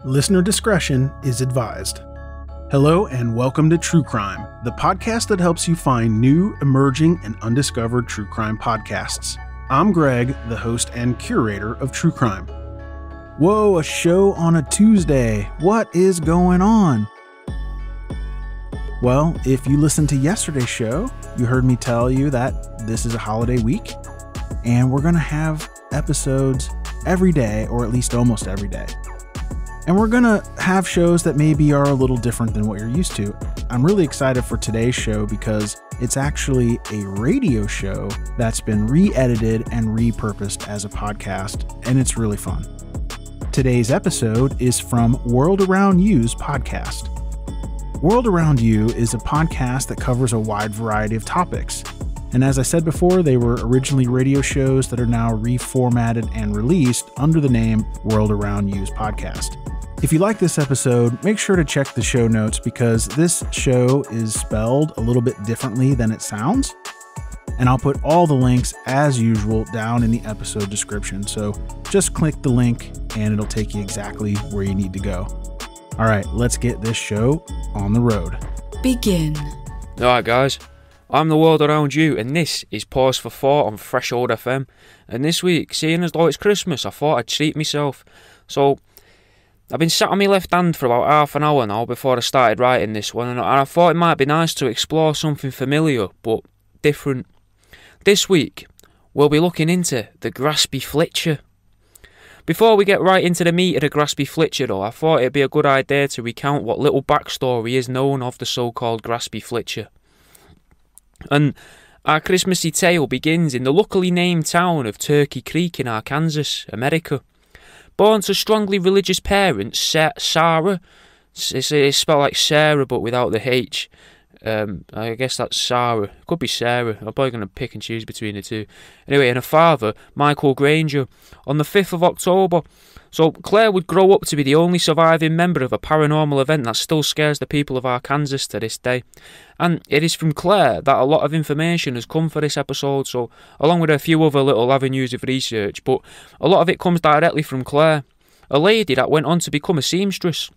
Listener discretion is advised. Hello and welcome to True Crime, the podcast that helps you find new, emerging, and undiscovered true crime podcasts. I'm Greg, the host and curator of True Crime. Whoa, a show on a Tuesday. What is going on? Well, if you listened to yesterday's show, you heard me tell you that this is a holiday week, and we're going to have episodes every day, or at least almost every day. And we're going to have shows that maybe are a little different than what you're used to. I'm really excited for today's show because it's actually a radio show that's been re-edited and repurposed as a podcast, and it's really fun. Today's episode is from WorldAroundEwe's podcast. World Around You is a podcast that covers a wide variety of topics. And as I said before, they were originally radio shows that are now reformatted and released under the name WorldAroundEwe's podcast. If you like this episode, make sure to check the show notes because this show is spelled a little bit differently than it sounds. And I'll put all the links, as usual, down in the episode description. So just click the link and it'll take you exactly where you need to go. All right, let's get this show on the road. Begin. Alright guys, I'm the World Around You and this is Pause for Thought on Fresh Old FM. And this week, seeing as though it's Christmas, I thought I'd treat myself. So I've been sat on my left hand for about half an hour now before I started writing this one, and I thought it might be nice to explore something familiar but different. This week, we'll be looking into the Graspy Flitcher. Before we get right into the meat of the Graspy Flitcher though, I thought it'd be a good idea to recount what little backstory is known of the so-called Graspy Flitcher. And our Christmassy tale begins in the luckily named town of Turkey Creek in Arkansas, America. Born to strongly religious parents, Sarah, it's spelled like Sarah but without the H. I guess that's Sarah. It could be Sarah. I'm probably going to pick and choose between the two. Anyway, and her father, Michael Granger, on the 5th of October. So Claire would grow up to be the only surviving member of a paranormal event that still scares the people of Arkansas to this day. And it is from Claire that a lot of information has come for this episode, so along with a few other little avenues of research, but a lot of it comes directly from Claire, a lady that went on to become a seamstress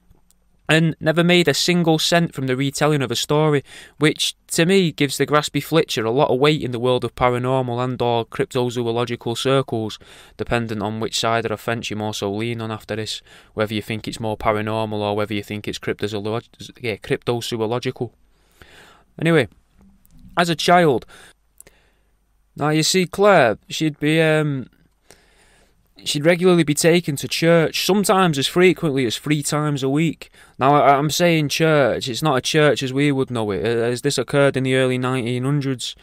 and never made a single cent from the retelling of a story, which to me gives the Graspy Flitcher a lot of weight in the world of paranormal and or cryptozoological circles, depending on which side of the fence you more so lean on after this, whether you think it's more paranormal or whether you think it's cryptozoological. Anyway, as a child, now you see Claire, she'd regularly be taken to church, sometimes as frequently as 3 times a week. Now, I'm saying church, it's not a church as we would know it, as this occurred in the early 1900s.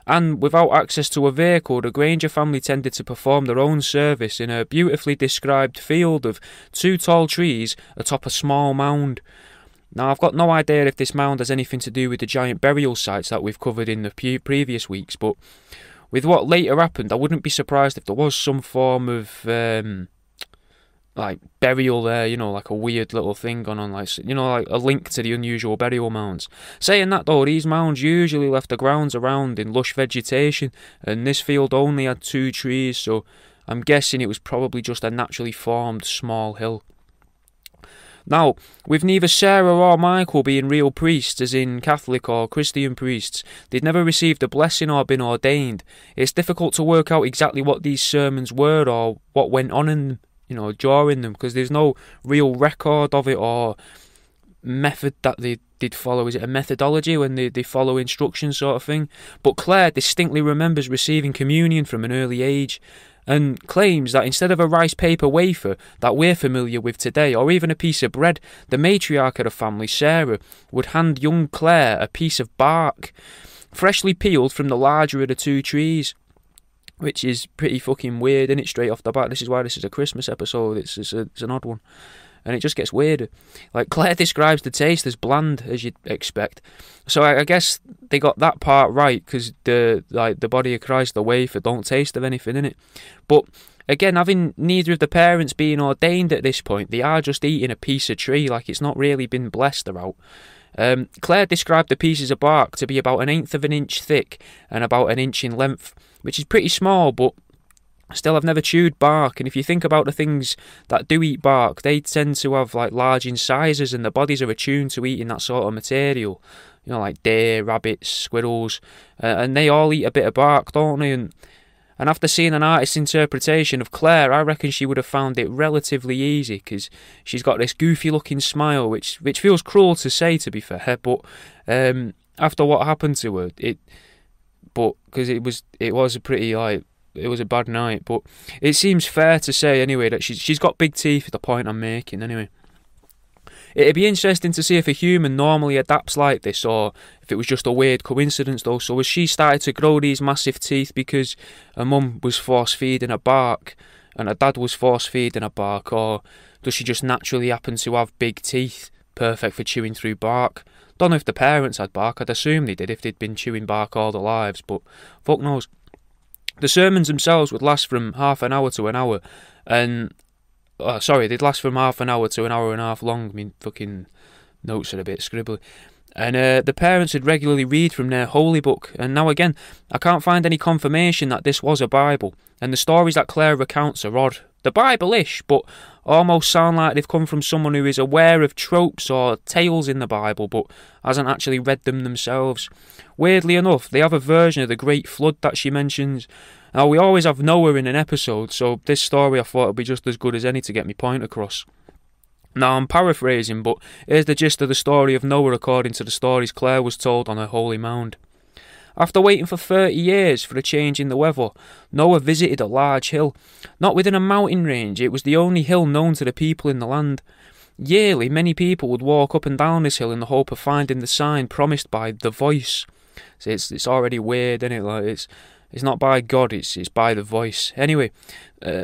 And without access to a vehicle, the Granger family tended to perform their own service in a beautifully described field of 2 tall trees atop a small mound. Now, I've got no idea if this mound has anything to do with the giant burial sites that we've covered in the previous weeks, but with what later happened, I wouldn't be surprised if there was some form of, like, burial there, you know, like a weird little thing going on, like, you know, like a link to the unusual burial mounds. Saying that, though, these mounds usually left the grounds around in lush vegetation, and this field only had 2 trees, so I'm guessing it was probably just a naturally formed small hill. Now, with neither Sarah or Michael being real priests, as in Catholic or Christian priests, they'd never received a blessing or been ordained. It's difficult to work out exactly what these sermons were or what went on in them, you know, during them, because there's no real record of it or method that they did follow. Is it a methodology when they follow instructions sort of thing? But Claire distinctly remembers receiving communion from an early age, and claims that instead of a rice paper wafer that we're familiar with today, or even a piece of bread, the matriarch of the family, Sarah, would hand young Claire a piece of bark, freshly peeled from the larger of the 2 trees, which is pretty fucking weird, isn't it, straight off the bat? This is why this is a Christmas episode, it's an odd one. And it just gets weirder. Like, Claire describes the taste as bland, as you'd expect. So I guess they got that part right, because the body of Christ, the wafer, don't taste of anything, innit? But again, having neither of the parents being ordained at this point, they are just eating a piece of tree, like it's not really been blessed throughout. Claire described the pieces of bark to be about 1/8 of an inch thick and about 1 inch in length, which is pretty small, but Still, I've never chewed bark, and if you think about the things that do eat bark, they tend to have like large incisors, and their bodies are attuned to eating that sort of material. You know, like deer, rabbits, squirrels, and they all eat a bit of bark, don't they? And after seeing an artist's interpretation of Claire, I reckon she would have found it relatively easy, because she's got this goofy-looking smile, which feels cruel to say, to be fair. But after what happened to her, because it was a pretty like. It was a bad night, but it seems fair to say anyway that she's got big teeth, is the point I'm making anyway. It'd be interesting to see if a human normally adapts like this, or if it was just a weird coincidence though. So has she started to grow these massive teeth because her mum was force-feeding her bark and her dad was force-feeding her bark, or does she just naturally happen to have big teeth, perfect for chewing through bark? Don't know if the parents had bark. I'd assume they did if they'd been chewing bark all their lives, but fuck knows. The sermons themselves would last from half an hour to an hour, and they'd last from half an hour to an hour and a half long. I mean, fucking notes are a bit scribbly. And the parents would regularly read from their holy book, and now again, I can't find any confirmation that this was a Bible, and the stories that Claire recounts are odd. They're Bible-ish, but almost sound like they've come from someone who is aware of tropes or tales in the Bible, but hasn't actually read them themselves. Weirdly enough, they have a version of the Great Flood that she mentions. Now, we always have Noah in an episode, so this story I thought would be just as good as any to get my point across. Now, I'm paraphrasing, but here's the gist of the story of Noah according to the stories Claire was told on her holy mound. After waiting for 30 years for a change in the weather, Noah visited a large hill. Not within a mountain range, it was the only hill known to the people in the land. Yearly, many people would walk up and down this hill in the hope of finding the sign promised by the voice. So it's already weird, isn't it? Like it's not by God, it's by the voice. Anyway,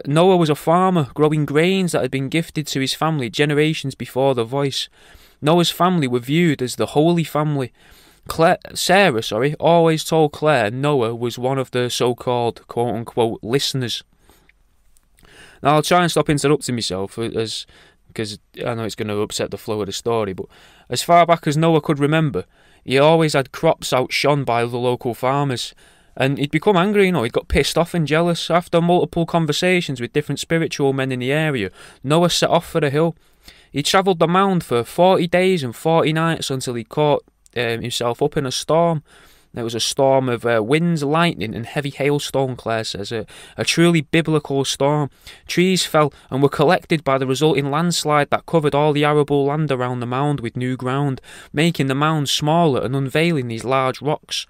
Noah was a farmer growing grains that had been gifted to his family generations before the voice. Noah's family were viewed as the holy family. Sarah always told Claire Noah was one of the so-called quote-unquote listeners. Now, I'll try and stop interrupting myself because I know it's going to upset the flow of the story, but as far back as Noah could remember, he always had crops outshone by the local farmers, and he'd become angry, he'd got pissed off and jealous. After multiple conversations with different spiritual men in the area, Noah set off for the hill. He travelled the mound for 40 days and 40 nights until he caught himself up in a storm. There was a storm of winds, lightning and heavy hailstone, Claire says, a truly biblical storm. Trees fell and were collected by the resulting landslide that covered all the arable land around the mound with new ground, making the mound smaller and unveiling these large rocks.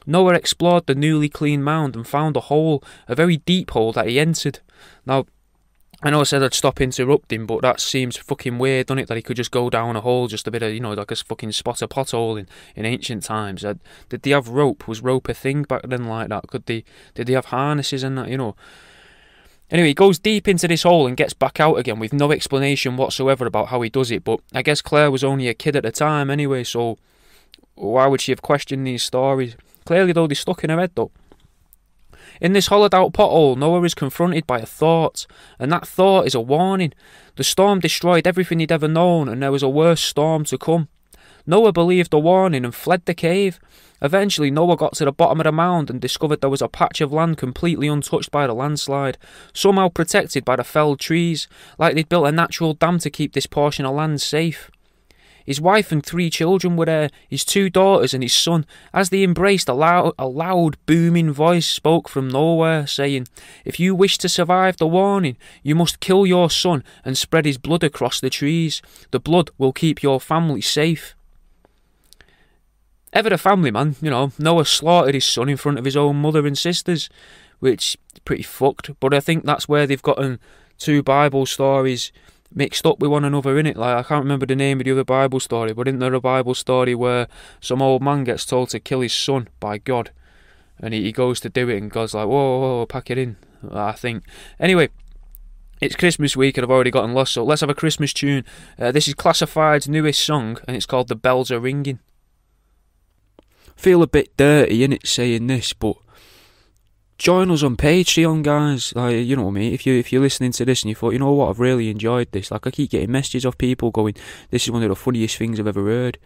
Noah explored the newly cleaned mound and found a hole, a very deep hole that he entered. Now, I know I said I'd stop interrupting, but that seems fucking weird, doesn't it? That he could just go down a hole, just a bit of, like a fucking spot a pothole in ancient times. Did they have rope? Was rope a thing back then like that? Did they have harnesses and that, Anyway, he goes deep into this hole and gets back out again with no explanation whatsoever about how he does it, but I guess Claire was only a kid at the time anyway, so why would she have questioned these stories? Clearly, though, they stuck in her head, though. In this hollowed-out pothole, Noah is confronted by a thought, and that thought is a warning. The storm destroyed everything he'd ever known, and there was a worse storm to come. Noah believed the warning and fled the cave. Eventually, Noah got to the bottom of the mound and discovered there was a patch of land completely untouched by the landslide, somehow protected by the felled trees, like they'd built a natural dam to keep this portion of land safe. His wife and 3 children were there, his 2 daughters and his son. As they embraced, a loud booming voice spoke from nowhere, saying, "If you wish to survive the warning, you must kill your son and spread his blood across the trees. The blood will keep your family safe." Ever a family man, Noah slaughtered his son in front of his own mother and sisters, which is pretty fucked, but I think that's where they've gotten 2 Bible stories mixed up with one another, innit? Like, I can't remember the name of the other Bible story, but isn't there a Bible story where some old man gets told to kill his son by God, and he goes to do it, and God's like, whoa, pack it in, I think. Anyway, it's Christmas week and I've already gotten lost, so let's have a Christmas tune. This is Classified's newest song, and it's called The Bells Are Ringing. Feel a bit dirty, innit, saying this, but join us on Patreon, guys. Like, you know what I mean? If you're listening to this and you thought, you know what, I've really enjoyed this. Like, I keep getting messages of people going, this is one of the funniest things I've ever heard.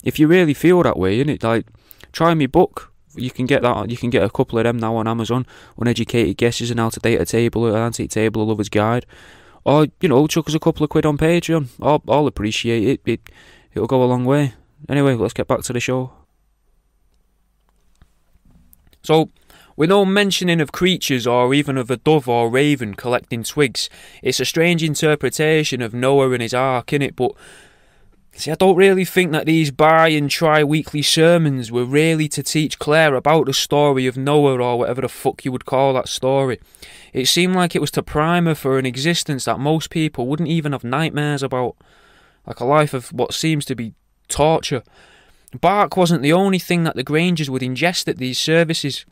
If you really feel that way, innit, like, try my book, You can get that. You can get a couple of them now on Amazon. Uneducated Guesses on How to Date a Table, an Antique Table, a Lover's Guide. Or, chuck us a couple of quid on Patreon. I'll appreciate it. It'll go a long way. Anyway, let's get back to the show. So, with no mentioning of creatures or even of a dove or raven collecting twigs, it's a strange interpretation of Noah and his ark, innit? But, see, I don't really think that these bi- and tri-weekly sermons were really to teach Claire about the story of Noah or whatever the fuck you would call that story. It seemed like it was to prime her for an existence that most people wouldn't even have nightmares about. Like a life of what seems to be torture. Bark wasn't the only thing that the Grangers would ingest at these services.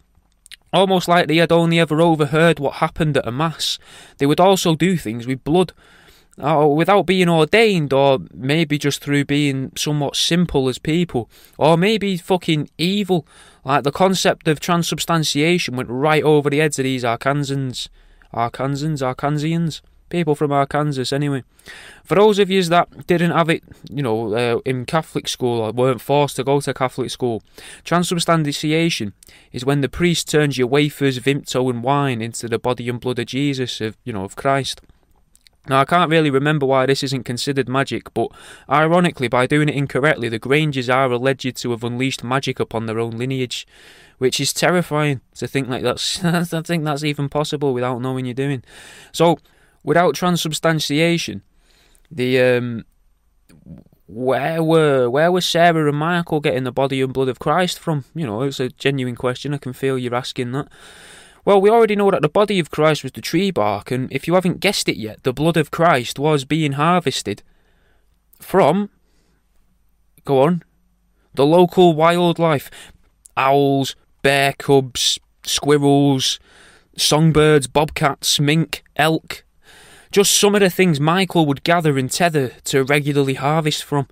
Almost like they had only ever overheard what happened at a mass. They would also do things with blood. Without being ordained, or maybe just through being somewhat simple as people. Or maybe fucking evil. Like the concept of transubstantiation went right over the heads of these Arkansans. People from Arkansas, anyway. For those of you that didn't have it, in Catholic school or weren't forced to go to Catholic school, transubstantiation is when the priest turns your wafers, vimto and wine into the body and blood of Jesus, of Christ. Now, I can't really remember why this isn't considered magic, but ironically, by doing it incorrectly, the Grangers are alleged to have unleashed magic upon their own lineage, which is terrifying to think like that's. I think that's even possible without knowing you're doing. So, without transubstantiation, where were Sarah and Michael getting the body and blood of Christ from? It's a genuine question. I can feel you're asking that. Well, we already know that the body of Christ was the tree bark, and if you haven't guessed it yet, the blood of Christ was being harvested from, the local wildlife. Owls, bear cubs, squirrels, songbirds, bobcats, mink, elk. Just some of the things Michael would gather and tether to regularly harvest from.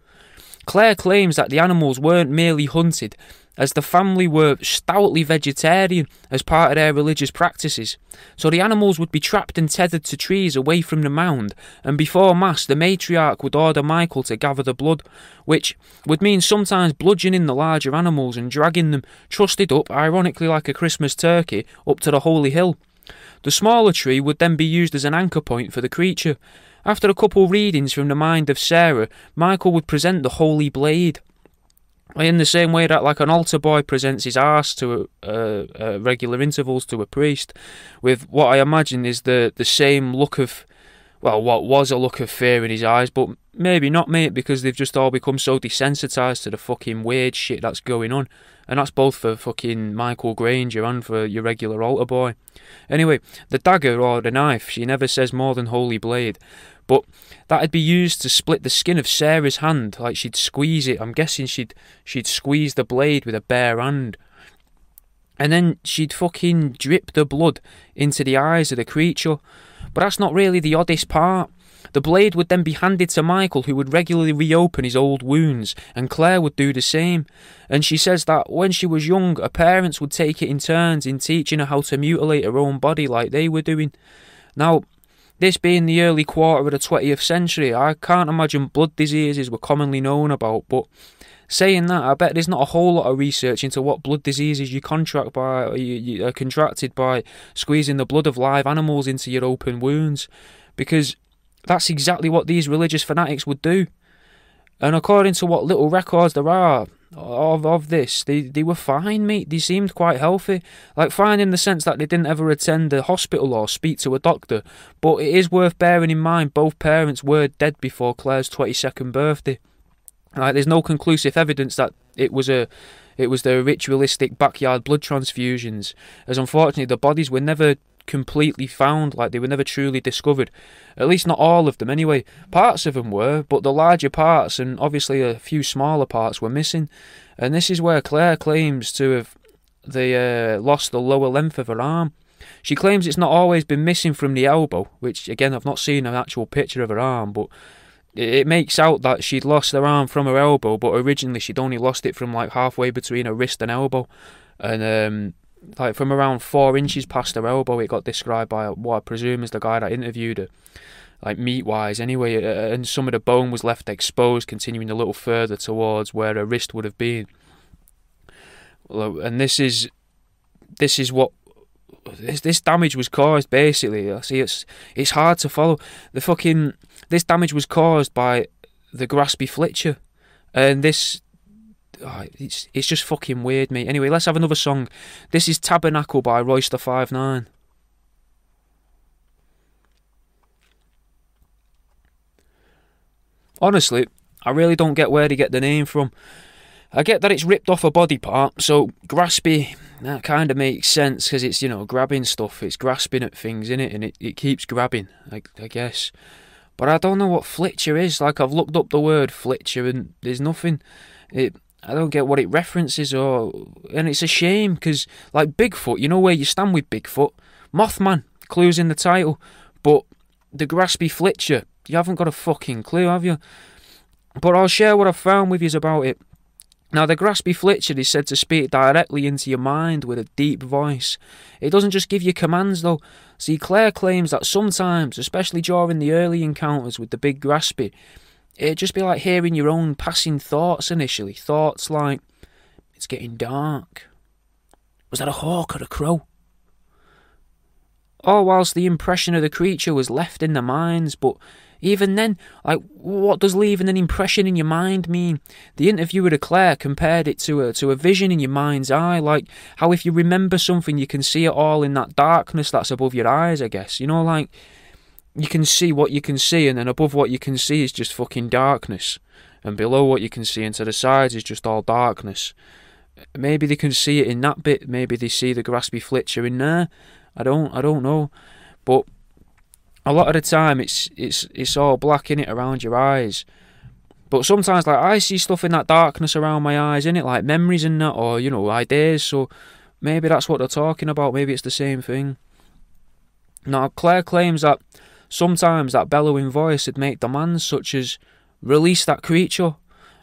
Claire claims that the animals weren't merely hunted, as the family were stoutly vegetarian as part of their religious practices. So the animals would be trapped and tethered to trees away from the mound, and before Mass the matriarch would order Michael to gather the blood, which would mean sometimes bludgeoning the larger animals and dragging them, trusted up, ironically like a Christmas turkey, up to the holy hill. The smaller tree would then be used as an anchor point for the creature. After a couple readings from the mind of Sarah, Michael would present the holy blade. In the same way that like an altar boy presents his arse to regular intervals to a priest, with what I imagine is the same look of, well, what was a look of fear in his eyes, but maybe not, mate, because they've just all become so desensitised to the fucking weird shit that's going on. And that's both for fucking Michael Granger and for your regular altar boy. Anyway, the dagger or the knife, she never says more than holy blade, but that'd be used to split the skin of Sarah's hand, like she'd squeeze it. I'm guessing she'd squeeze the blade with a bare hand. And then she'd fucking drip the blood into the eyes of the creature. But that's not really the oddest part. The blade would then be handed to Michael, who would regularly reopen his old wounds, and Claire would do the same. And she says that when she was young, her parents would take it in turns in teaching her how to mutilate her own body like they were doing. Now, this being the early quarter of the 20th century, I can't imagine blood diseases were commonly known about, but saying that, I bet there's not a whole lot of research into what blood diseases you contract by, or you are contracted by squeezing the blood of live animals into your open wounds, because that's exactly what these religious fanatics would do. And according to what little records there are of this, they were fine, mate. They seemed quite healthy. Like, fine in the sense that they didn't ever attend a hospital or speak to a doctor. But it is worth bearing in mind both parents were dead before Claire's 22nd birthday. Like, there's no conclusive evidence that it was the ritualistic backyard blood transfusions, as unfortunately the bodies were never completely found, like they were never truly discovered. At least not all of them anyway. Parts of them were, but the larger parts and obviously a few smaller parts were missing. And this is where Claire claims to have lost the lower length of her arm. She claims it's not always been missing from the elbow, which again I've not seen an actual picture of her arm, but it makes out that she'd lost her arm from her elbow, but originally she'd only lost it from like halfway between her wrist and elbow. And like from around 4 inches past her elbow, it got described by what I presume is the guy that interviewed her, like meat-wise anyway, and some of the bone was left exposed, continuing a little further towards where her wrist would have been. And this is what this damage was caused, basically. See, it's hard to follow. This damage was caused by the Graspy Flitcher, and it's just fucking weird, mate. Anyway, let's have another song. This is Tabernacle by Royster59. Honestly, I really don't get where they get the name from. I get that it's ripped off a body part, so Graspy, that kind of makes sense, because it's, grabbing stuff, it's grasping at things, innit, and it keeps grabbing, I guess. But I don't know what Flitcher is. Like, I've looked up the word Flitcher, and there's nothing. I don't get what it references, and it's a shame, because, like, Bigfoot, you know where you stand with Bigfoot? Mothman, clues in the title, but the Graspy Flitcher, you haven't got a fucking clue, have you? But I'll share what I've found with you about it. Now, the Graspy Flitcher is said to speak directly into your mind with a deep voice. It doesn't just give you commands, though. See, Claire claims that sometimes, especially during the early encounters with the big Graspy, it'd just be like hearing your own passing thoughts initially. Thoughts like, it's getting dark. Was that a hawk or a crow? Or whilst the impression of the creature was left in their minds, but even then, like, what does leaving an impression in your mind mean? The interviewer with Claire compared it to a vision in your mind's eye, like how if you remember something, you can see it all in that darkness that's above your eyes, I guess. Like, you can see what you can see, and then above what you can see is just fucking darkness, and below what you can see and to the sides is just all darkness. Maybe they can see it in that bit. Maybe they see the Graspy Flitcher in there. I don't know, but a lot of the time it's all black in it around your eyes. But sometimes, like, I see stuff in that darkness around my eyes, innit, like memories and that, or ideas. So maybe that's what they're talking about. Maybe it's the same thing. Now, Claire claims that sometimes that bellowing voice would make demands such as release that creature.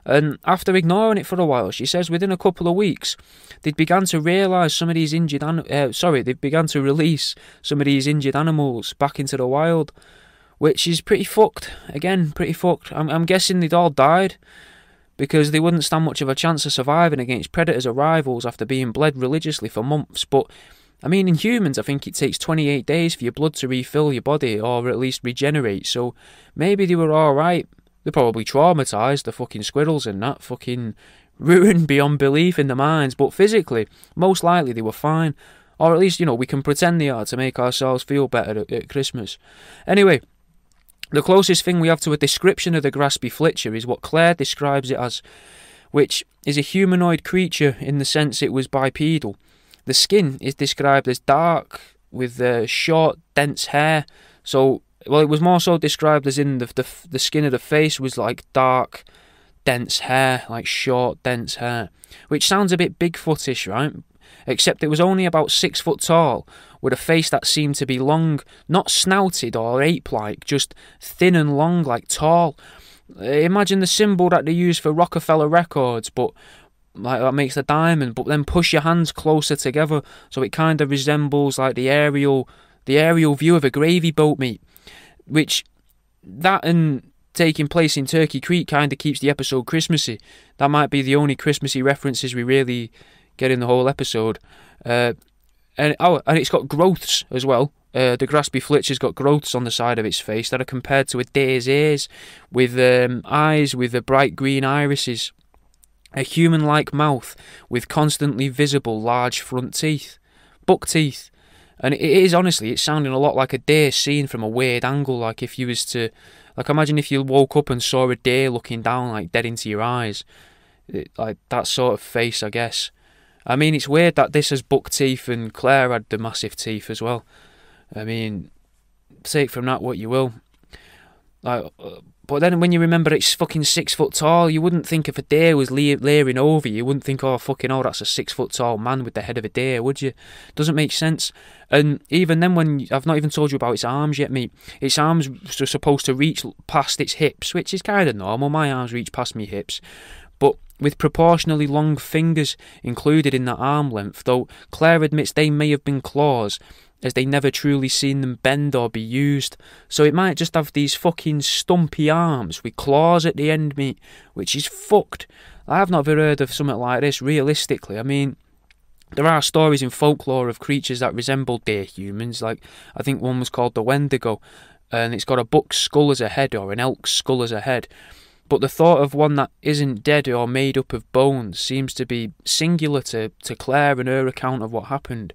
And after ignoring it for a while, she says within a couple of weeks, they'd began to realise some of these they'd begun to release some of these injured animals back into the wild, which is pretty fucked. Again, pretty fucked. I'm guessing they'd all died, because they wouldn't stand much of a chance of surviving against predators or rivals after being bled religiously for months. But, I mean, in humans, I think it takes 28 days for your blood to refill your body, or at least regenerate, so maybe they were alright. They're probably traumatised, the fucking squirrels and that, fucking ruined beyond belief in their minds, but physically, most likely they were fine. Or at least, we can pretend they are to make ourselves feel better at Christmas. Anyway, the closest thing we have to a description of the Graspy Flitcher is what Claire describes it as, which is a humanoid creature in the sense it was bipedal. The skin is described as dark, with short, dense hair, so... Well, it was more so described as in the skin of the face was like dark, dense hair, like short, dense hair, which sounds a bit Bigfootish, right? Except it was only about 6 foot tall, with a face that seemed to be long, not snouted or ape-like, just thin and long, like tall. Imagine the symbol that they use for Rockefeller Records, but like that makes a diamond, but then push your hands closer together, so it kind of resembles like the aerial view of a gravy boat, mate. Which, that and taking place in Turkey Creek kind of keeps the episode Christmassy. That might be the only Christmassy references we really get in the whole episode. And it's got growths as well. The Graspy Flitcher's got growths on the side of its face that are compared to a deer's ears, with eyes with the bright green irises, a human-like mouth with constantly visible large front teeth, buck teeth. And it is, honestly, it's sounding a lot like a deer seen from a weird angle, like if you was to... Like, imagine if you woke up and saw a deer looking down, like, dead into your eyes. Like, that sort of face, I guess. I mean, it's weird that this has buck teeth and Claire had the massive teeth as well. I mean, take from that what you will. Like... But then when you remember it's fucking 6 foot tall, you wouldn't think if a deer was leering over you, you wouldn't think, oh, fucking hell, that's a 6 foot tall man with the head of a deer, would you? Doesn't make sense. And even then, when I've not even told you about its arms yet, mate. Its arms are supposed to reach past its hips, which is kind of normal. My arms reach past my hips. But with proportionally long fingers included in that arm length, though Claire admits they may have been claws, as they never truly seen them bend or be used. So it might just have these fucking stumpy arms with claws at the end, mate, which is fucked. I have not ever heard of something like this, realistically. I mean, There are stories in folklore of creatures that resemble dear humans, like I think one was called the Wendigo, and it's got a buck's skull as a head or an elk's skull as a head. But the thought of one that isn't dead or made up of bones seems to be singular to Claire and her account of what happened.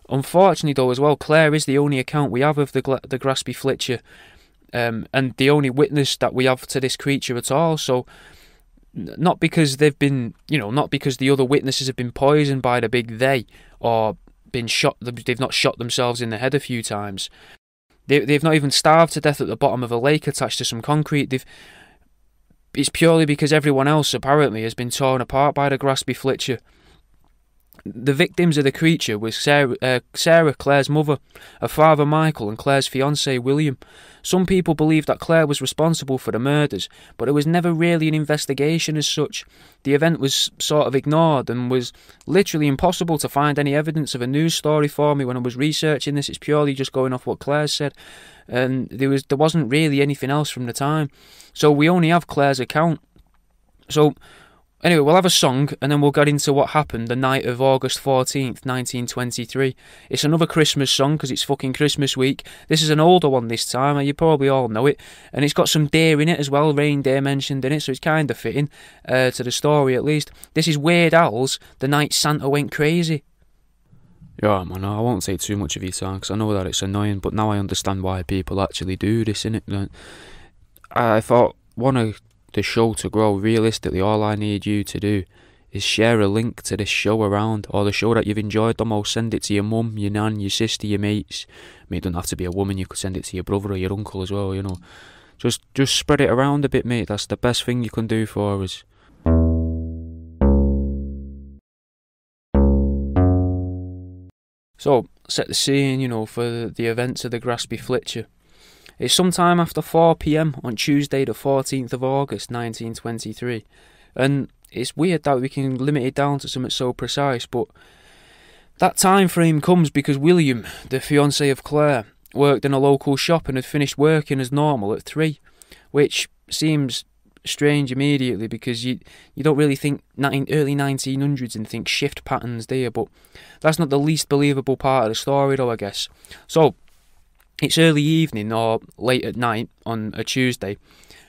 Unfortunately, though, as well, Claire is the only account we have of the Graspy Flitcher, and the only witness that we have to this creature at all. So, not because they've been, not because the other witnesses have been poisoned by the big they, or been shot, they've not shot themselves in the head a few times. They've not even starved to death at the bottom of a lake attached to some concrete. It's purely because everyone else, apparently, has been torn apart by the Graspy Flitcher. The victims of the creature were Sarah, Claire's mother, her father Michael, and Claire's fiancé William. Some people believe that Claire was responsible for the murders, but it was never really an investigation as such. The event was sort of ignored and was literally impossible to find any evidence of a news story for me when I was researching this. It's purely just going off what Claire said, and there wasn't really anything else from the time. So we only have Claire's account. So anyway, we'll have a song and then we'll get into what happened the night of August 14th, 1923. It's another Christmas song because it's fucking Christmas week. This is an older one this time, and you probably all know it. And it's got some deer in it as well, reindeer mentioned in it, so it's kind of fitting to the story at least. This is Weird Al's The Night Santa Went Crazy. Yeah, man, I won't take too much of your time because I know that it's annoying, but now I understand why people actually do this, innit? I thought one of the show to grow, realistically, all I need you to do is share a link to this show around, or the show that you've enjoyed the most. Send it to your mum, your nan, your sister, your mates. I mean, it doesn't have to be a woman, you could send it to your brother or your uncle as well, Just spread it around a bit, mate. That's the best thing you can do for us. So, set the scene, for the events of the Graspy Flitcher. It's sometime after 4 p.m. on Tuesday the 14th of August 1923, and it's weird that we can limit it down to something so precise, but that time frame comes because William, the fiancé of Claire, worked in a local shop and had finished working as normal at 3, which seems strange immediately because you don't really think early 1900s and think shift patterns, do you? But that's not the least believable part of the story, though, I guess. So it's early evening or late at night on a Tuesday,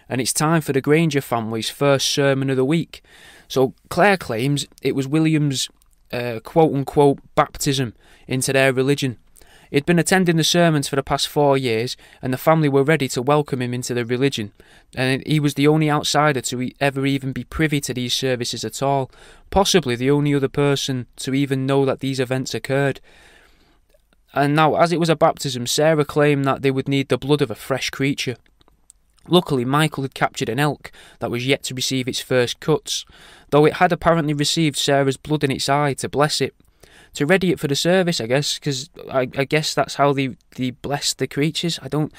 and it's time for the Granger family's first sermon of the week. So Claire claims it was William's quote-unquote baptism into their religion. He'd been attending the sermons for the past 4 years, and the family were ready to welcome him into the religion, and he was the only outsider to ever even be privy to these services at all, possibly the only other person to even know that these events occurred. And now, as it was a baptism, Sarah claimed that they would need the blood of a fresh creature. Luckily, Michael had captured an elk that was yet to receive its first cuts, though it had apparently received Sarah's blood in its eye to bless it. To ready it for the service, I guess, because I guess that's how they blessed the creatures. I don't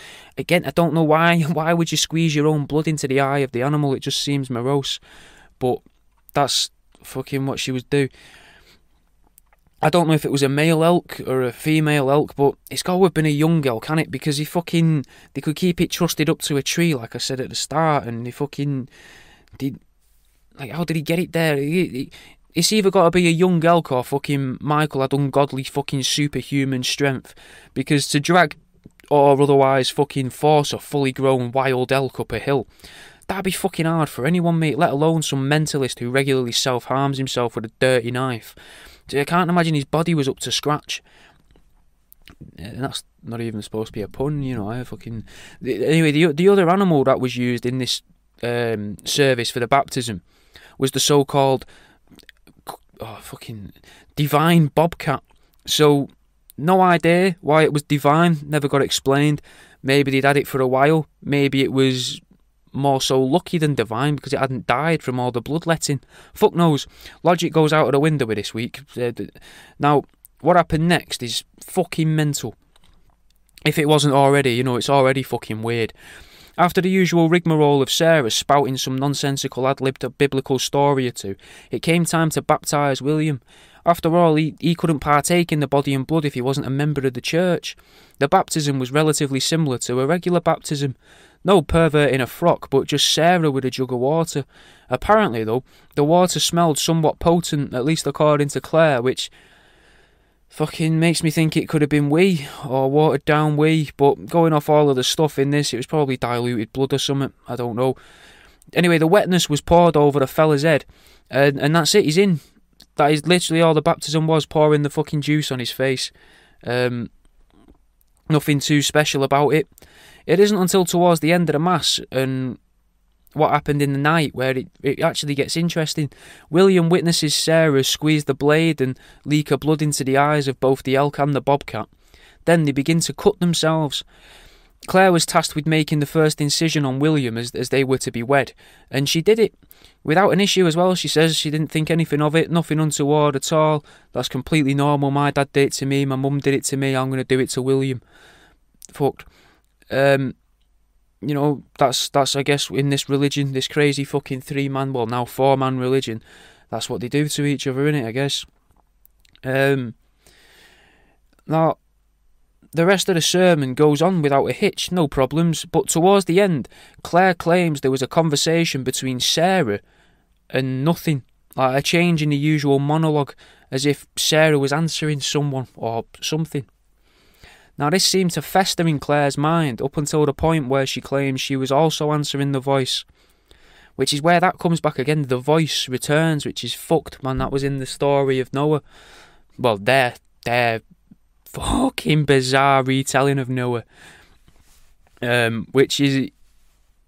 know why. Why would you squeeze your own blood into the eye of the animal? It just seems morose. But that's fucking what she would do. I don't know if it was a male elk or a female elk, but it's got to have been a young elk, can it? Because they could keep it trusted up to a tree, like I said at the start, and how did he get it there? It's either got to be a young elk or fucking Michael had ungodly fucking superhuman strength, because to drag or otherwise fucking force a fully grown wild elk up a hill, that'd be fucking hard for anyone, mate, let alone some mentalist who regularly self-harms himself with a dirty knife. I can't imagine his body was up to scratch. And that's not even supposed to be a pun, Anyway, the other animal that was used in this service for the baptism was the so-called divine bobcat. So, no idea why it was divine, never got explained. Maybe they'd had it for a while. Maybe it was more so lucky than divine because it hadn't died from all the bloodletting. Fuck knows. Logic goes out of the window with this week. Now, what happened next is fucking mental. If it wasn't already, it's already fucking weird. After the usual rigmarole of Sarah spouting some nonsensical ad-libbed biblical story or two, it came time to baptise William. After all, he couldn't partake in the body and blood if he wasn't a member of the church. The baptism was relatively similar to a regular baptism. No pervert in a frock, but just Sarah with a jug of water. Apparently, though, the water smelled somewhat potent, at least according to Claire, which fucking makes me think it could have been wee, or watered down wee, but going off all of the stuff in this, it was probably diluted blood or something, I don't know. Anyway, the wetness was poured over the fella's head, and that's it, he's in. That is literally all the baptism was, pouring the fucking juice on his face. Nothing too special about it. It isn't until towards the end of the Mass and what happened in the night where it actually gets interesting. William witnesses Sarah squeeze the blade and leak her blood into the eyes of both the elk and the bobcat. Then they begin to cut themselves. Claire was tasked with making the first incision on William as they were to be wed, and she did it. Without an issue as well, she says she didn't think anything of it, nothing untoward at all. That's completely normal. My dad did it to me, my mum did it to me, I'm going to do it to William. Fucked. You know, that's I guess in this religion, this crazy fucking 3-man, well now 4-man religion, that's what they do to each other, innit, I guess. Now, the rest of the sermon goes on without a hitch, no problems, but towards the end, Claire claims there was a conversation between Sarah and nothing, like a change in the usual monologue, as if Sarah was answering someone or something. Now this seemed to fester in Claire's mind up until the point where she claims she was also answering the voice, which is where that comes back again, the voice returns, which is fucked, man. That was in the story of Noah. Well, their fucking bizarre retelling of Noah, which is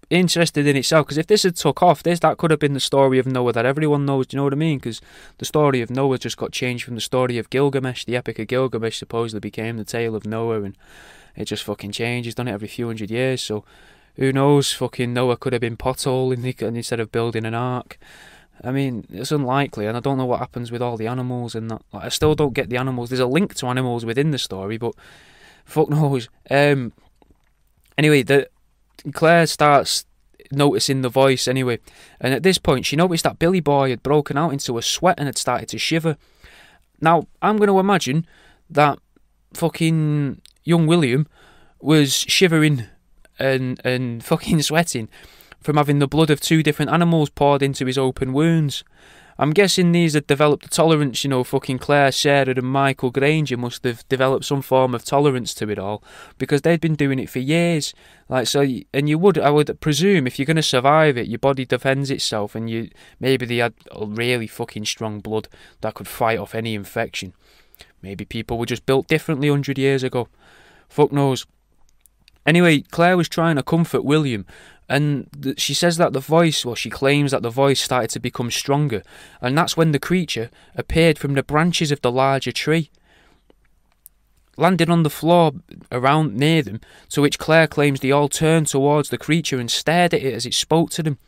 interesting in itself, because if this had took off, that could have been the story of Noah that everyone knows, do you know what I mean? Because the story of Noah just got changed from the story of Gilgamesh. The Epic of Gilgamesh supposedly became the tale of Noah, and it just fucking changes, done it every few hundred years, so who knows, fucking Noah could have been potholing instead of building an ark. I mean, it's unlikely, and I don't know what happens with all the animals and that. Like, I still don't get the animals. There's a link to animals within the story, but fuck knows. Anyway, Claire starts noticing the voice anyway, and at this point she noticed that Billy Boy had broken out into a sweat and had started to shiver. Now, I'm going to imagine that fucking young William was shivering and fucking sweating from having the blood of 2 different animals poured into his open wounds. I'm guessing these had developed a tolerance, you know, fucking Claire, Sarah and Michael Granger must have developed some form of tolerance to it all, because they'd been doing it for years. Like, so, and I would presume if you're going to survive it, your body defends itself, and maybe they had a really fucking strong blood that could fight off any infection. Maybe people were just built differently 100 years ago. Fuck knows. Anyway, Claire was trying to comfort William, and she says that she claims that the voice started to become stronger, and that's when the creature appeared from the branches of the larger tree, landing on the floor around near them, to which Claire claims they all turned towards the creature and stared at it as it spoke to them.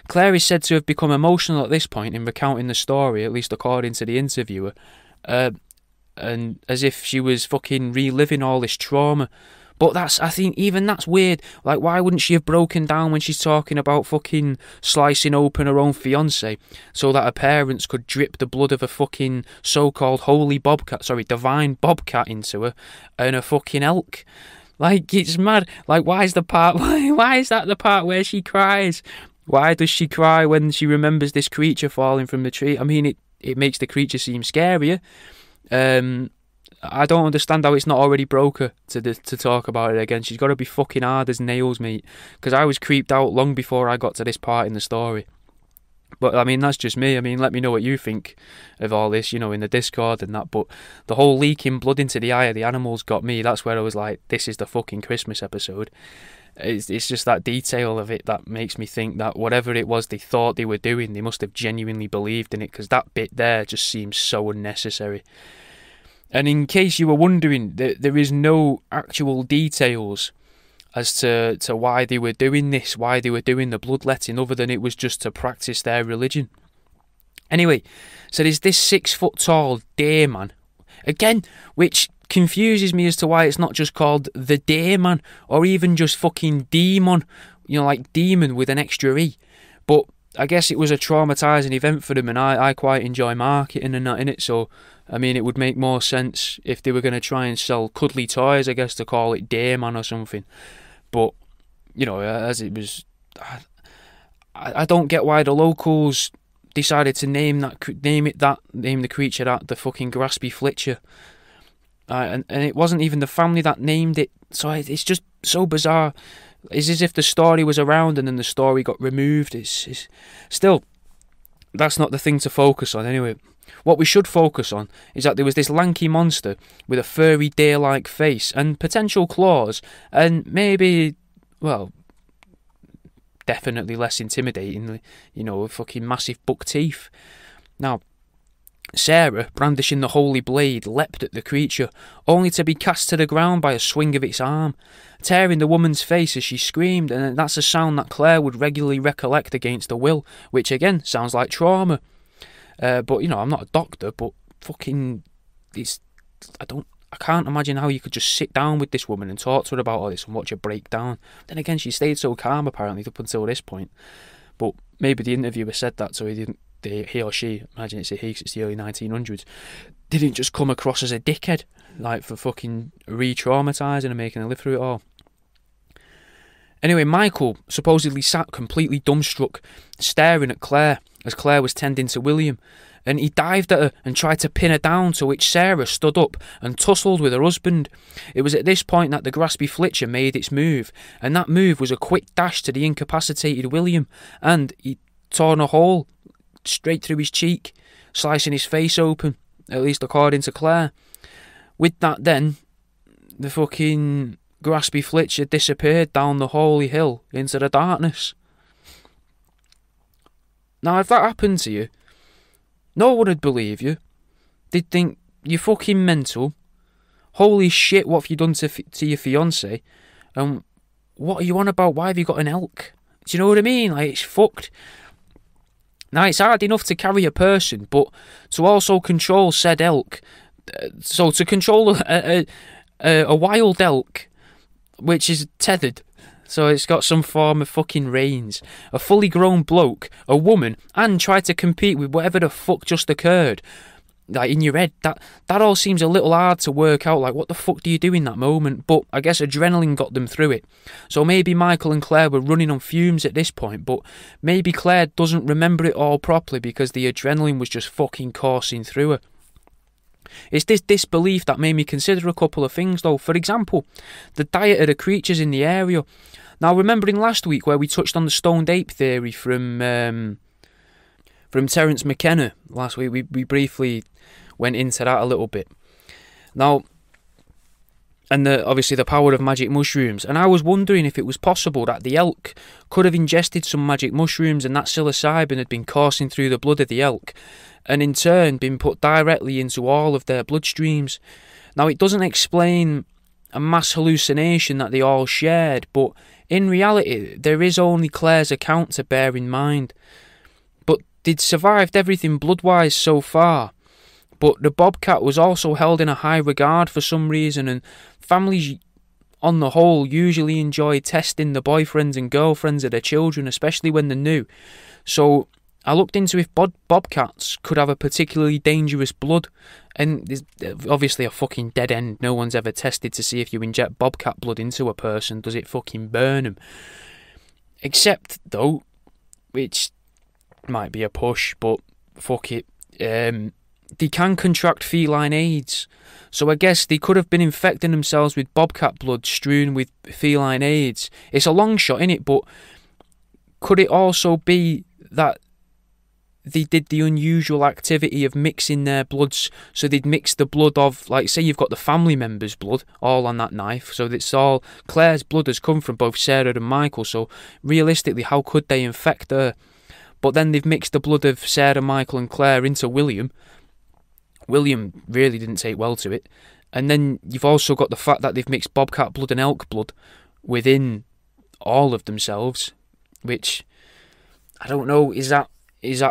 Claire is said to have become emotional at this point in recounting the story, at least according to the interviewer, and as if she was fucking reliving all this trauma. But I think even that's weird. Like, why wouldn't she have broken down when she's talking about fucking slicing open her own fiancé so that her parents could drip the blood of a fucking so-called divine bobcat into her and a fucking elk? Like, it's mad. Like, why is that the part where she cries? Why does she cry when she remembers this creature falling from the tree? I mean, it makes the creature seem scarier. I don't understand how it's not already broke her to talk about it again. She's got to be fucking hard as nails, mate. Because I was creeped out long before I got to this part in the story. But, I mean, that's just me. I mean, let me know what you think of all this, you know, in the Discord and that. But the whole leaking blood into the eye of the animals got me. That's where I was like, this is the fucking Christmas episode. It's just that detail of it that makes me think that whatever it was they thought they were doing, they must have genuinely believed in it. Because that bit there just seems so unnecessary. And in case you were wondering, there is no actual details as to why they were doing this, why they were doing the bloodletting, other than it was just to practice their religion. Anyway, so there's this 6-foot-tall deer man, again, which confuses me as to why it's not just called the deer man, or even just fucking demon, you know, like demon with an extra E. But I guess it was a traumatising event for them, and I quite enjoy marketing and that in it, so I mean, it would make more sense if they were going to try and sell cuddly toys, I guess, to call it Dayman or something. But as it was. I don't get why the locals decided to name the creature that, the fucking Graspy Flitcher. And it wasn't even the family that named it, so it's just so bizarre. It's as if the story was around and then the story got removed. It's still, that's not the thing to focus on anyway. What we should focus on is that there was this lanky monster with a furry deer-like face and potential claws, and maybe, well, definitely less intimidating, fucking massive buck teeth. Now, Sarah, brandishing the holy blade, leapt at the creature, only to be cast to the ground by a swing of its arm, tearing the woman's face as she screamed, and that's a sound that Claire would regularly recollect against her will, which again sounds like trauma. But I'm not a doctor, but fucking, I can't imagine how you could just sit down with this woman and talk to her about all this and watch her break down. Then again, she stayed so calm apparently up until this point. But maybe the interviewer said that so he or she, imagine it's a he 'cause it's the early 1900s, didn't just come across as a dickhead, like for fucking re-traumatising and making her live through it all. Anyway, Michael supposedly sat completely dumbstruck, staring at Claire as Claire was tending to William, and he dived at her and tried to pin her down, to which Sarah stood up and tussled with her husband. It was at this point that the Graspy Flitcher made its move, and that move was a quick dash to the incapacitated William, and he torn a hole straight through his cheek, slicing his face open, at least according to Claire. With that then, the fucking Graspy Flitcher disappeared down the holy hill into the darkness. Now, if that happened to you, no one would believe you. They'd think, you're fucking mental. Holy shit, what have you done to your fiancé? And what are you on about? Why have you got an elk? Do you know what I mean? Like, it's fucked. Now, it's hard enough to carry a person, but to also control said elk, so to control a wild elk, which is tethered, so it's got some form of fucking reins, a fully grown bloke, a woman, and try to compete with whatever the fuck just occurred, like in your head, that all seems a little hard to work out. Like, what the fuck do you do in that moment? But I guess adrenaline got them through it. So maybe Michael and Claire were running on fumes at this point, but maybe Claire doesn't remember it all properly because the adrenaline was just fucking coursing through her. It's this disbelief that made me consider a couple of things though. For example, the diet of the creatures in the area. Now, remembering last week where we touched on the stoned ape theory from Terence McKenna last week, we briefly went into that a little bit. Now, and obviously the power of magic mushrooms, and I was wondering if it was possible that the elk could have ingested some magic mushrooms and that psilocybin had been coursing through the blood of the elk, and in turn been put directly into all of their bloodstreams. Now, it doesn't explain a mass hallucination that they all shared, but in reality there is only Claire's account to bear in mind. But they'd survived everything blood-wise so far, but the bobcat was also held in a high regard for some reason, and families on the whole usually enjoy testing the boyfriends and girlfriends of their children, especially when they're new. So I looked into if bobcats could have a particularly dangerous blood, and there's obviously a fucking dead end. No one's ever tested to see if you inject bobcat blood into a person, does it fucking burn them? Except, though, which might be a push, but fuck it, they can contract feline AIDS. So I guess they could have been infecting themselves with bobcat blood strewn with feline AIDS. It's a long shot, innit? But could it also be that they did the unusual activity of mixing their bloods? So they'd mix the blood of, like, say you've got the family member's blood all on that knife, so it's all, Claire's blood has come from both Sarah and Michael, so realistically how could they infect her? But then they've mixed the blood of Sarah, Michael and Claire into William. William really didn't take well to it. And then you've also got the fact that they've mixed bobcat blood and elk blood within all of themselves, which, I don't know, is that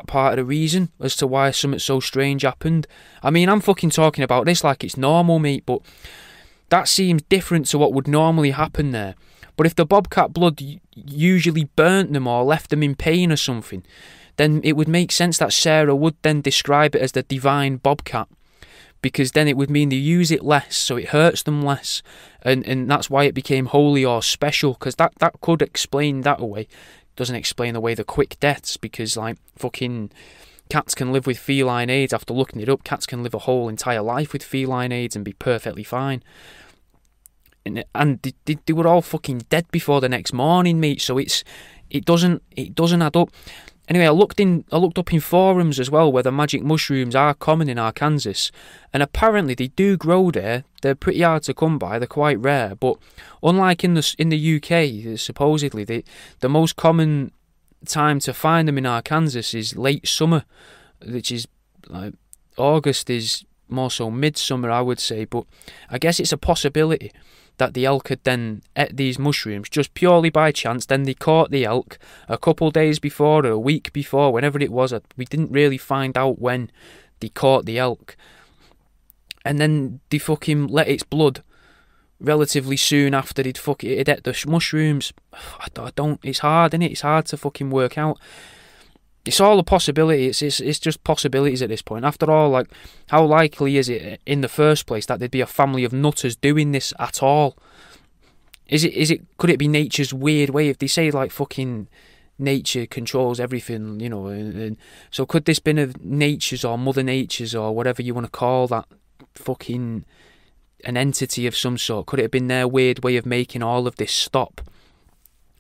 part of the reason as to why something so strange happened? I mean, I'm fucking talking about this like it's normal, mate, but that seems different to what would normally happen there. But if the bobcat blood usually burnt them or left them in pain or something, then it would make sense that Sarah would then describe it as the divine bobcat. because then it would mean they use it less, so it hurts them less, and that's why it became holy or special, because that could explain that away. Doesn't explain away the quick deaths, because like fucking cats can live with feline AIDS. After looking it up, cats can live a whole entire life with feline AIDS and be perfectly fine. And they were all fucking dead before the next morning, mate. So it doesn't add up. Anyway, I looked up in forums as well whether magic mushrooms are common in Arkansas, and apparently they do grow there. They're pretty hard to come by. They're quite rare, but unlike in the UK, supposedly the most common time to find them in Arkansas is late summer, which is like August is more so midsummer, I would say. But I guess it's a possibility that the elk had then ate these mushrooms just purely by chance. Then they caught the elk a couple days before or a week before, whenever it was. We didn't really find out when they caught the elk, and then they fucking let its blood relatively soon after it ate the mushrooms. I don't. It's hard, isn't it? It's hard to fucking work out. It's all a possibility. It's just possibilities at this point. After all, like, how likely is it in the first place that there'd be a family of nutters doing this at all? Could it be nature's weird way? If they say like fucking nature controls everything, you know, and so could this been of nature's or mother nature's or whatever you want to call that fucking an entity of some sort? Could it have been their weird way of making all of this stop?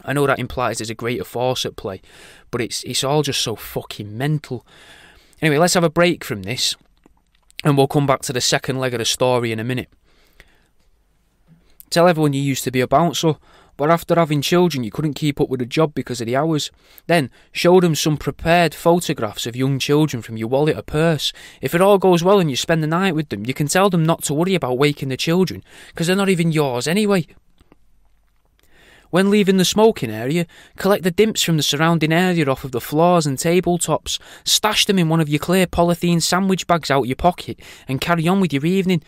I know that implies there's a greater force at play, but it's all just so fucking mental. Anyway, let's have a break from this, and we'll come back to the second leg of the story in a minute. Tell everyone you used to be a bouncer, but after having children you couldn't keep up with the job because of the hours. Then show them some prepared photographs of young children from your wallet or purse. If it all goes well and you spend the night with them, you can tell them not to worry about waking the children, because they're not even yours anyway. When leaving the smoking area, collect the dimps from the surrounding area off of the floors and tabletops, stash them in one of your clear polythene sandwich bags out your pocket, and carry on with your evening.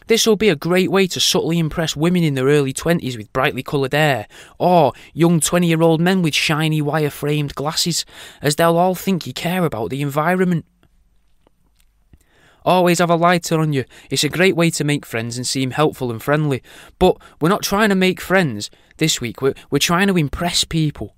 This will be a great way to subtly impress women in their early 20s with brightly coloured hair, or young 20-year-old men with shiny wire-framed glasses, as they'll all think you care about the environment. Always have a lighter on you. It's a great way to make friends and seem helpful and friendly. But we're not trying to make friends this week. We're trying to impress people.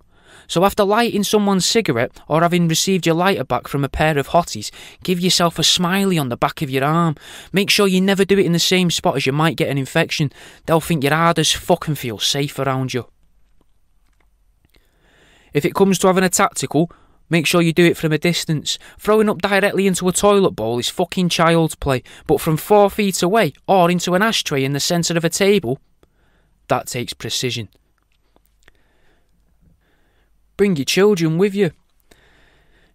So after lighting someone's cigarette or having received your lighter back from a pair of hotties, give yourself a smiley on the back of your arm. Make sure you never do it in the same spot, as you might get an infection. They'll think you're hard as fuck and feel safe around you. If it comes to having a tactical, make sure you do it from a distance. Throwing up directly into a toilet bowl is fucking child's play, but from 4 feet away or into an ashtray in the centre of a table, that takes precision. Bring your children with you.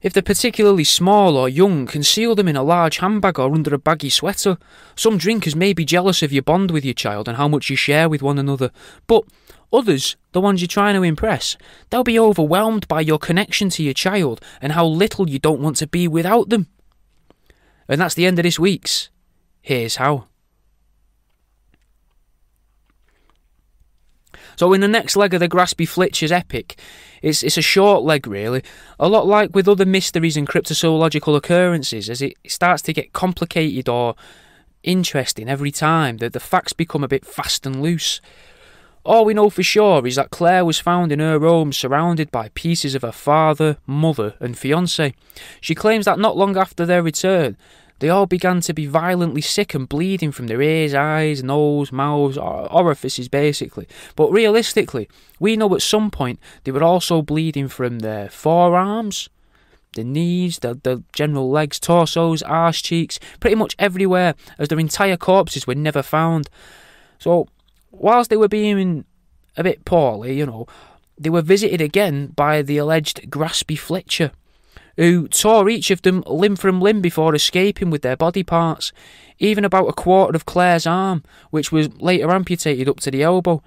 If they're particularly small or young, conceal them in a large handbag or under a baggy sweater. Some drinkers may be jealous of your bond with your child and how much you share with one another, but others, the ones you're trying to impress, they'll be overwhelmed by your connection to your child and how little you don't want to be without them. And that's the end of this week's Here's How. So in the next leg of the Graspy Flitcher's epic, it's a short leg really, a lot like with other mysteries and cryptozoological occurrences, as it starts to get complicated or interesting every time. The facts become a bit fast and loose. All we know for sure is that Claire was found in her home surrounded by pieces of her father, mother and fiancé. She claims that not long after their return, they all began to be violently sick and bleeding from their ears, eyes, nose, mouths, orifices basically. But realistically, we know at some point they were also bleeding from their forearms, the knees, the general legs, torsos, arse cheeks, pretty much everywhere, as their entire corpses were never found. So, whilst they were being a bit poorly, you know, they were visited again by the alleged Graspy Flitcher, who tore each of them limb from limb before escaping with their body parts, even about a quarter of Claire's arm, which was later amputated up to the elbow.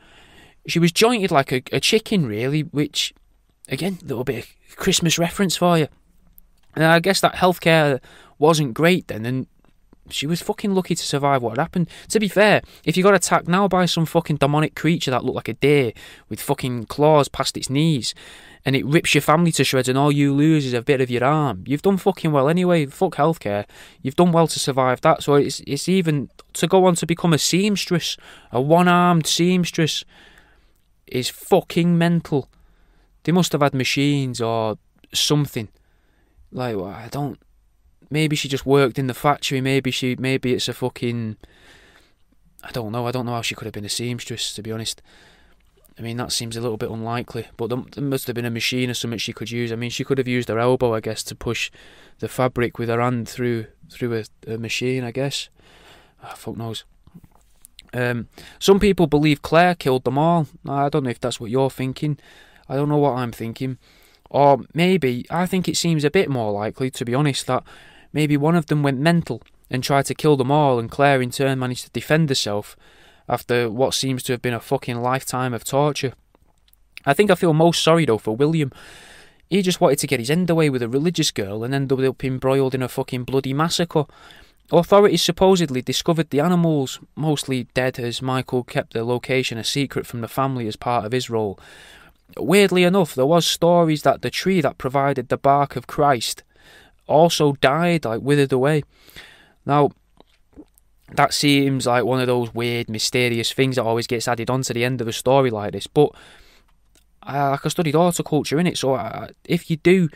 She was jointed like a chicken, really, which, again, a little bit of Christmas reference for you. And I guess that healthcare wasn't great then, and she was fucking lucky to survive what had happened. To be fair, if you got attacked now by some fucking demonic creature that looked like a deer with fucking claws past its knees, and it rips your family to shreds and all you lose is a bit of your arm, you've done fucking well anyway. Fuck healthcare. You've done well to survive that. So it's even to go on to become a seamstress, a one-armed seamstress, is fucking mental. They must have had machines or something. Like, I don't... Maybe she just worked in the factory. Maybe it's a fucking... I don't know how she could have been a seamstress, to be honest. I mean, that seems a little bit unlikely. But there must have been a machine or something she could use. I mean, she could have used her elbow, I guess, to push the fabric with her hand through a machine, I guess. Fuck knows. Some people believe Claire killed them all. I don't know if that's what you're thinking. I don't know what I'm thinking. Or maybe, I think it seems a bit more likely, to be honest, that maybe one of them went mental and tried to kill them all, and Claire in turn managed to defend herself after what seems to have been a fucking lifetime of torture. I think I feel most sorry though for William. He just wanted to get his end away with a religious girl and ended up embroiled in a fucking bloody massacre. Authorities supposedly discovered the animals, mostly dead, as Michael kept their location a secret from the family as part of his role. Weirdly enough, there was stories that the tree that provided the bark of Christ also died, like withered away. Now, that seems like one of those weird, mysterious things that always gets added on to the end of a story like this. But I studied horticulture in it, so if you do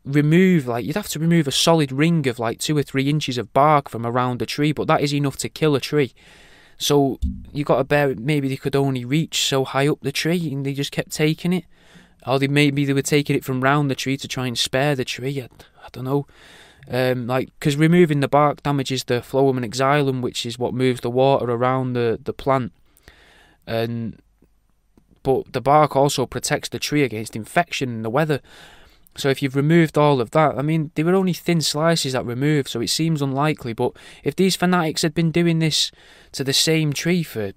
remove, like, you'd have to remove a solid ring of like 2 or 3 inches of bark from around a tree, but that is enough to kill a tree. So you got to bear, maybe they could only reach so high up the tree and they just kept taking it, or maybe they were taking it from round the tree to try and spare the tree. I don't know. Because removing the bark damages the phloem and xylem, which is what moves the water around the plant, but the bark also protects the tree against infection and the weather. So if you've removed all of that, I mean, they were only thin slices that removed, so it seems unlikely. But if these fanatics had been doing this to the same tree for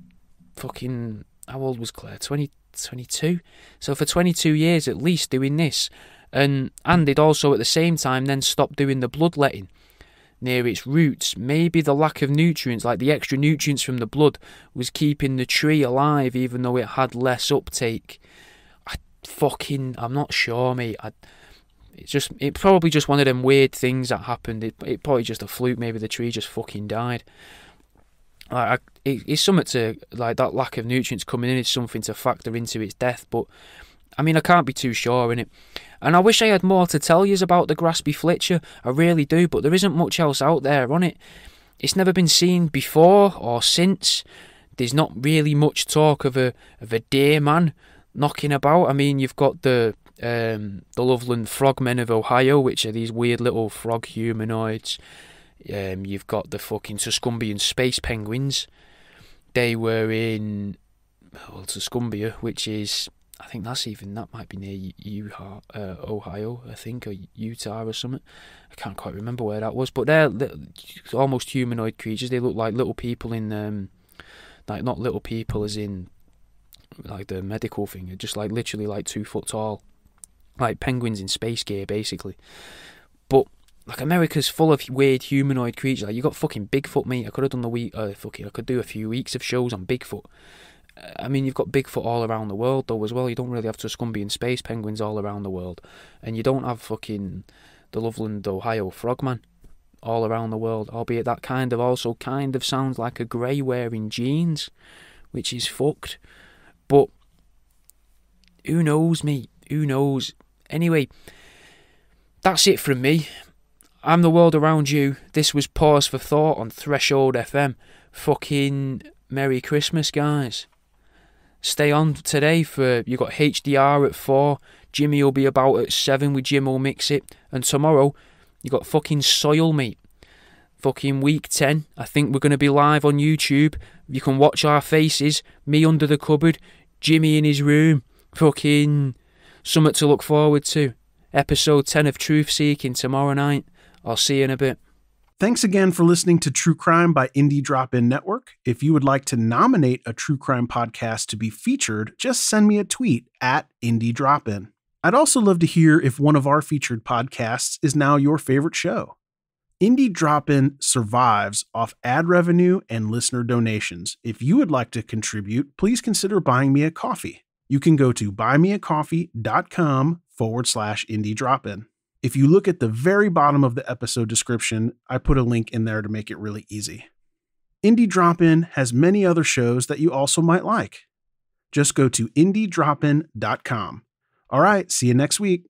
fucking, how old was Claire? 22? So for 22 years at least doing this. And they'd also at the same time then stopped doing the bloodletting near its roots. Maybe the lack of nutrients, like the extra nutrients from the blood, was keeping the tree alive even though it had less uptake. I'm not sure, mate. It probably just one of them weird things that happened. It probably just a fluke. Maybe the tree just fucking died. It's something to, like, that lack of nutrients coming in is something to factor into its death. But I mean, I can't be too sure in it. And I wish I had more to tell you about the Graspy Flitcher. I really do, but there isn't much else out there on it. It's never been seen before or since. There's not really much talk of a deer man knocking about. I mean, you've got the Loveland Frogmen of Ohio, which are these weird little frog humanoids. You've got the fucking Tuscumbian space penguins. They were in Tuscumbia, which is, I think that might be near Ohio, I think, or Utah or something. I can't quite remember where that was, but they're almost humanoid creatures. They look like little people in, like, not little people as in like the medical thing, just like literally like 2 foot tall, like penguins in space gear basically. But like, America's full of weird humanoid creatures. Like, you got fucking Bigfoot, mate. I could have done I could do a few weeks of shows on Bigfoot. I mean, you've got Bigfoot all around the world though as well. You don't really have Tuscumbian space penguins all around the world, and you don't have fucking the Loveland, Ohio Frogman all around the world. Albeit that also kind of sounds like a grey wearing jeans, which is fucked. But who knows, mate? Who knows? Anyway, that's it from me. I'm the world around you. This was Pause for Thought on Threshold FM. Fucking Merry Christmas, guys. Stay on today for, you got HDR at 4. Jimmy will be about at 7 with Jim will Mix It. And tomorrow, you got fucking Soil, mate. Fucking week 10. I think we're going to be live on YouTube. You can watch our faces. Me under the cupboard. Jimmy in his room. Fucking something to look forward to. Episode 10 of Truth Seeking tomorrow night. I'll see you in a bit. Thanks again for listening to True Crime by Indie Drop-In Network. If you would like to nominate a true crime podcast to be featured, just send me a tweet at Indie Drop-In. I'd also love to hear if one of our featured podcasts is now your favorite show. Indie Drop-In survives off ad revenue and listener donations. If you would like to contribute, please consider buying me a coffee. You can go to buymeacoffee.com/Indie Drop-In. If you look at the very bottom of the episode description, I put a link in there to make it really easy. Indie Drop-In has many other shows that you also might like. Just go to indiedropin.com. All right, see you next week.